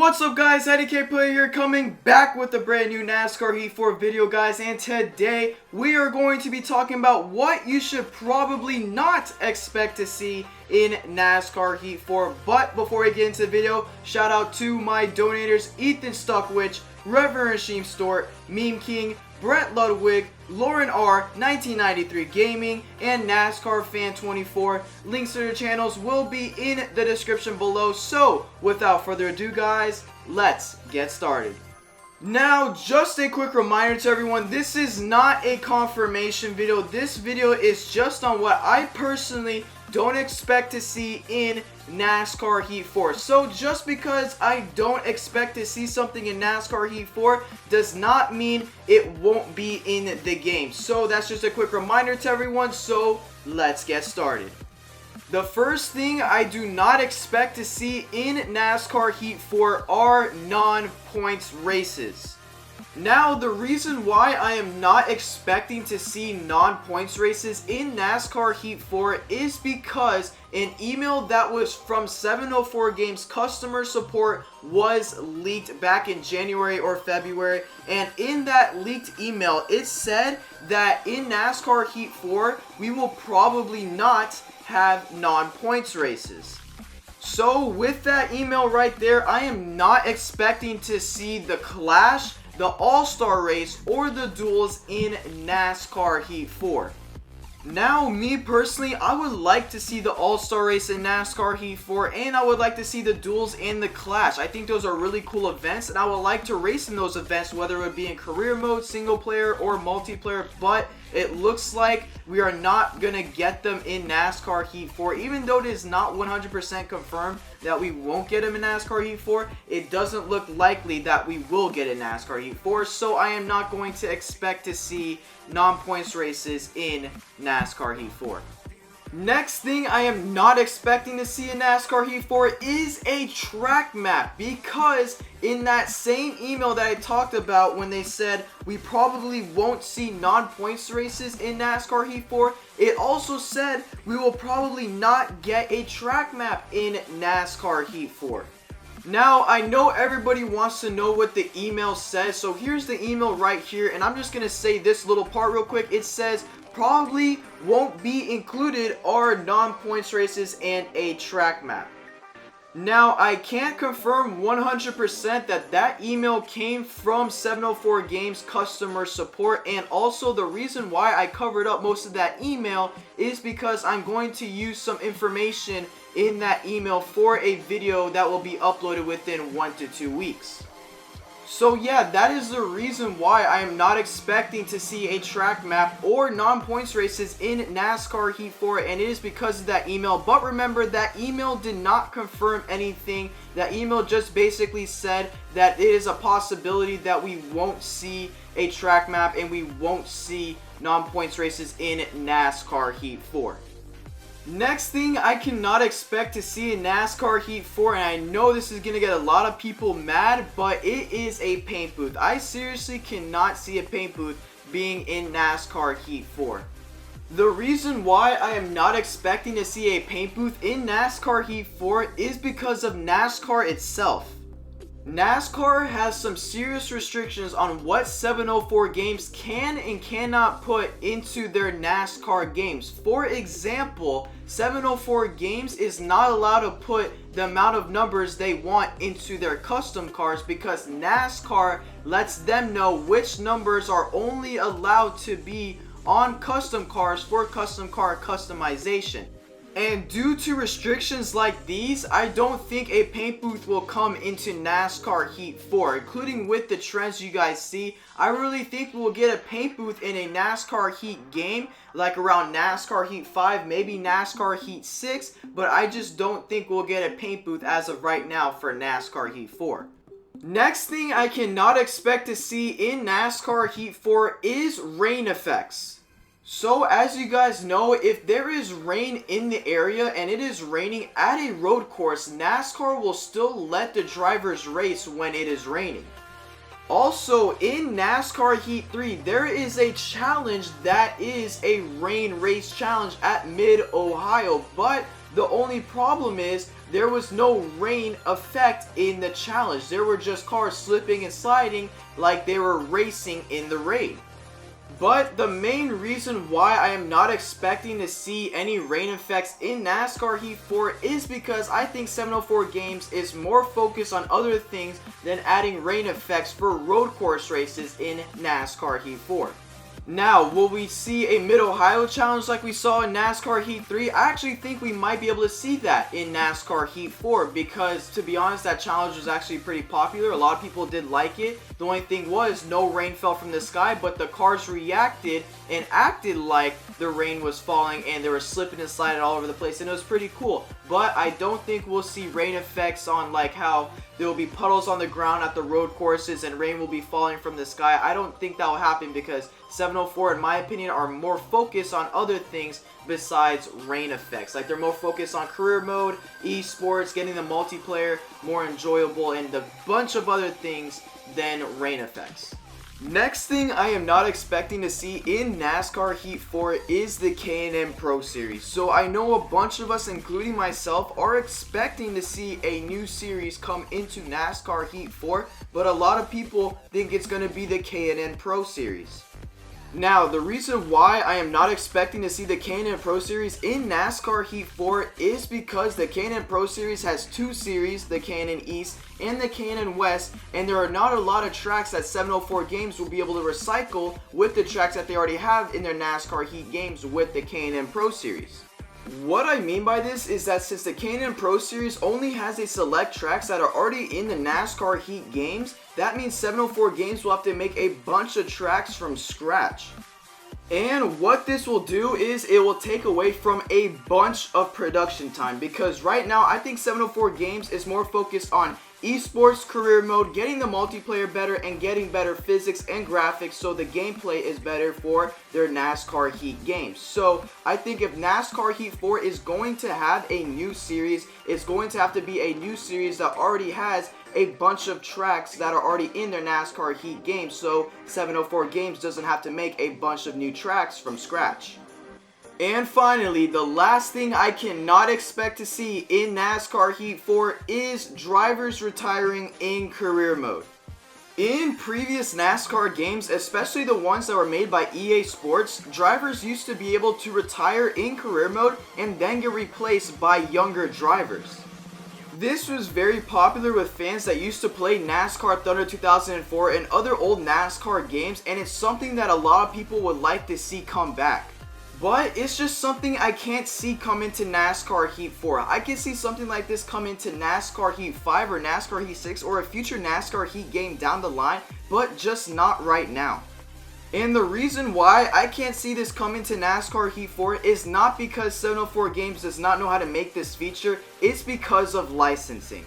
What's up guys, IDK Player here, coming back with a brand new NASCAR Heat 4 video guys, and today we are going to be talking about what you should probably not expect to see in NASCAR Heat 4. But before I get into the video, shout out to my donators, Ethan Stuckwich, Reverend Sheem Stort, Meme King, Brett Ludwig, Lauren R, 1993 Gaming, and NASCAR Fan 24. Links to their channels will be in the description below. So, without further ado guys, let's get started. Now, just a quick reminder to everyone, this is not a confirmation video. This video is just on what I personally don't expect to see in NASCAR Heat 4. So just because I don't expect to see something in NASCAR Heat 4 does not mean it won't be in the game. So that's just a quick reminder to everyone, so let's get started. The first thing I do not expect to see in NASCAR Heat 4 are non-points races. Now, the reason why I am not expecting to see non-points races in NASCAR Heat 4 is because an email that was from 704 Games customer support was leaked back in January or February, and in that leaked email it said that in NASCAR Heat 4 we will probably not have non-points races. So with that email right there, I am not expecting to see the Clash, the All-Star Race, or the Duels in NASCAR Heat 4. Now, me personally, I would like to see the All-Star Race in NASCAR Heat 4, and I would like to see the Duels and the Clash. I think those are really cool events, and I would like to race in those events, whether it be in career mode, single player, or multiplayer, but it looks like we are not going to get them in NASCAR Heat 4. Even though it is not 100% confirmed that we won't get them in NASCAR Heat 4, it doesn't look likely that we will get in NASCAR Heat 4, so I am not going to expect to see non-points races in NASCAR Heat 4. Next thing I am not expecting to see in NASCAR Heat 4 is a track map, because in that same email that I talked about when they said we probably won't see non-points races in NASCAR Heat 4, it also said we will probably not get a track map in NASCAR Heat 4. Now, I know everybody wants to know what the email says, so here's the email right here, and I'm just going to say this little part real quick. It says, probably won't be included are non-points races and a track map. Now, I can't confirm 100% that that email came from 704 Games customer support, and also the reason why I covered up most of that email is because I'm going to use some information in that email for a video that will be uploaded within 1 to 2 weeks. So yeah, that is the reason why I am not expecting to see a track map or non-points races in NASCAR Heat 4, and it is because of that email. But remember, that email did not confirm anything. That email just basically said that it is a possibility that we won't see a track map and we won't see non-points races in NASCAR Heat 4. Next thing I cannot expect to see in NASCAR Heat 4, and I know this is going to get a lot of people mad, but it is a paint booth. I seriously cannot see a paint booth being in NASCAR Heat 4. The reason why I am not expecting to see a paint booth in NASCAR Heat 4 is because of NASCAR itself. NASCAR has some serious restrictions on what 704 Games can and cannot put into their NASCAR games. For example, 704 Games is not allowed to put the amount of numbers they want into their custom cars, because NASCAR lets them know which numbers are only allowed to be on custom cars for custom car customization. And due to restrictions like these, I don't think a paint booth will come into NASCAR Heat 4, including with the trends you guys see. I really think we'll get a paint booth in a NASCAR Heat game, like around NASCAR Heat 5, maybe NASCAR Heat 6, but I just don't think we'll get a paint booth as of right now for NASCAR Heat 4. Next thing I cannot expect to see in NASCAR Heat 4 is rain effects. So as you guys know, if there is rain in the area and it is raining at a road course, NASCAR will still let the drivers race when it is raining. Also, in NASCAR Heat 3, there is a challenge that is a rain race challenge at MidOhio, but The only problem is there was no rain effect in the challenge. There were just cars slipping and sliding like they were racing in the rain. But the main reason why I am not expecting to see any rain effects in NASCAR Heat 4 is because I think 704 Games is more focused on other things than adding rain effects for road course races in NASCAR Heat 4. Now, will we see a MidOhio challenge like we saw in NASCAR Heat 3? I actually think we might be able to see that in NASCAR Heat 4 because, to be honest, that challenge was actually pretty popular. A lot of people did like it. The only thing was no rain fell from the sky, but the cars reacted and acted like the rain was falling and they were slipping and sliding all over the place, and it was pretty cool. But I don't think we'll see rain effects on like how there will be puddles on the ground at the road courses and rain will be falling from the sky. I don't think that will happen because 704, in my opinion, are more focused on other things besides rain effects. Like, they're more focused on career mode, esports, getting the multiplayer more enjoyable, and a bunch of other things than rain effects. Next thing I am not expecting to see in NASCAR Heat 4 is the K&N Pro Series. So I know a bunch of us, including myself, are expecting to see a new series come into NASCAR Heat 4, but a lot of people think it's going to be the K&N Pro Series. Now, the reason why I am not expecting to see the K&N Pro Series in NASCAR Heat 4 is because the K&N Pro Series has two series, the K&N East and the K&N West, and there are not a lot of tracks that 704 Games will be able to recycle with the tracks that they already have in their NASCAR Heat games with the K&N Pro Series. What I mean by this is that since the K&N Pro Series only has a select tracks that are already in the NASCAR Heat games, that means 704 Games will have to make a bunch of tracks from scratch. And what this will do is it will take away from a bunch of production time, because right now I think 704 Games is more focused on esports, career mode, getting the multiplayer better, and getting better physics and graphics so the gameplay is better for their NASCAR Heat games. So I think if NASCAR Heat 4 is going to have a new series, it's going to have to be a new series that already has a bunch of tracks that are already in their NASCAR Heat games, so 704 Games doesn't have to make a bunch of new tracks from scratch. And finally, the last thing I cannot expect to see in NASCAR Heat 4 is drivers retiring in career mode. In previous NASCAR games, especially the ones that were made by EA Sports, drivers used to be able to retire in career mode and then get replaced by younger drivers. This was very popular with fans that used to play NASCAR Thunder 2004 and other old NASCAR games, and it's something that a lot of people would like to see come back. But it's just something I can't see come into NASCAR Heat 4. I can see something like this come into NASCAR Heat 5 or NASCAR Heat 6 or a future NASCAR Heat game down the line, but just not right now. And the reason why I can't see this come into NASCAR Heat 4 is not because 704 Games does not know how to make this feature, it's because of licensing.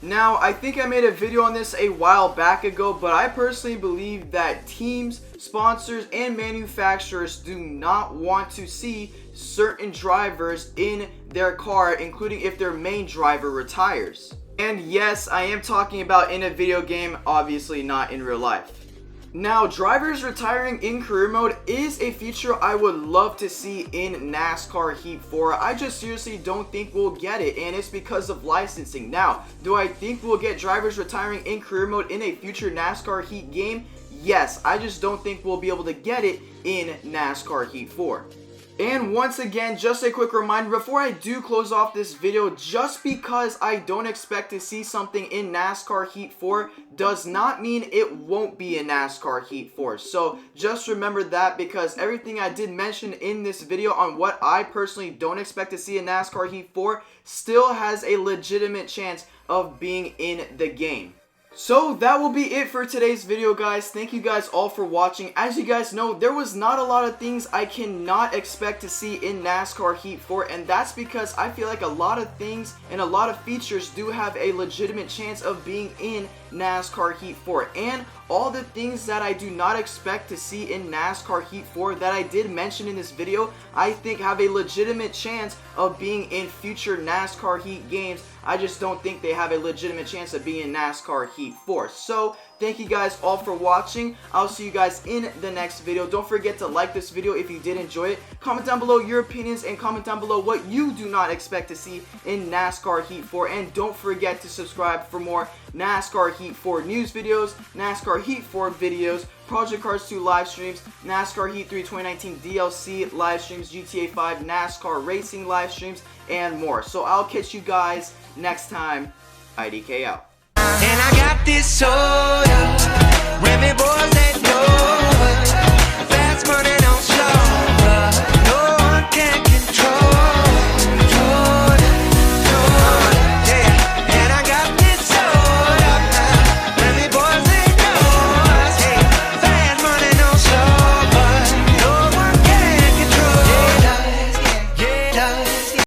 Now, I think I made a video on this a while back ago, but I personally believe that teams, sponsors, and manufacturers do not want to see certain drivers in their car, including if their main driver retires. And yes, I am talking about in a video game, obviously not in real life. Now, drivers retiring in career mode is a feature I would love to see in NASCAR Heat 4. I just seriously don't think we'll get it, and it's because of licensing. Now, do I think we'll get drivers retiring in career mode in a future NASCAR Heat game? Yes, I just don't think we'll be able to get it in NASCAR Heat 4. And once again, just a quick reminder before I do close off this video, just because I don't expect to see something in NASCAR Heat 4 does not mean it won't be in NASCAR Heat 4. So just remember that, because everything I did mention in this video on what I personally don't expect to see in NASCAR Heat 4 still has a legitimate chance of being in the game. So that will be it for today's video, guys. Thank you guys all for watching. As you guys know, there was not a lot of things I cannot expect to see in NASCAR Heat 4, and that's because I feel like a lot of things and a lot of features do have a legitimate chance of being in NASCAR Heat 4. And all the things that I do not expect to see in NASCAR Heat 4 that I did mention in this video, I think have a legitimate chance of being in future NASCAR Heat games. I just don't think they have a legitimate chance of being in NASCAR Heat 4. So thank you guys all for watching. I'll see you guys in the next video. Don't forget to like this video if you did enjoy it. Comment down below your opinions and comment down below what you do not expect to see in NASCAR Heat 4. And don't forget to subscribe for more NASCAR Heat 4 news videos, NASCAR Heat 4 videos, Project Cars 2 live streams, NASCAR Heat 3 2019 DLC live streams, GTA 5 NASCAR Racing live streams, and more. So I'll catch you guys next time. IDK out.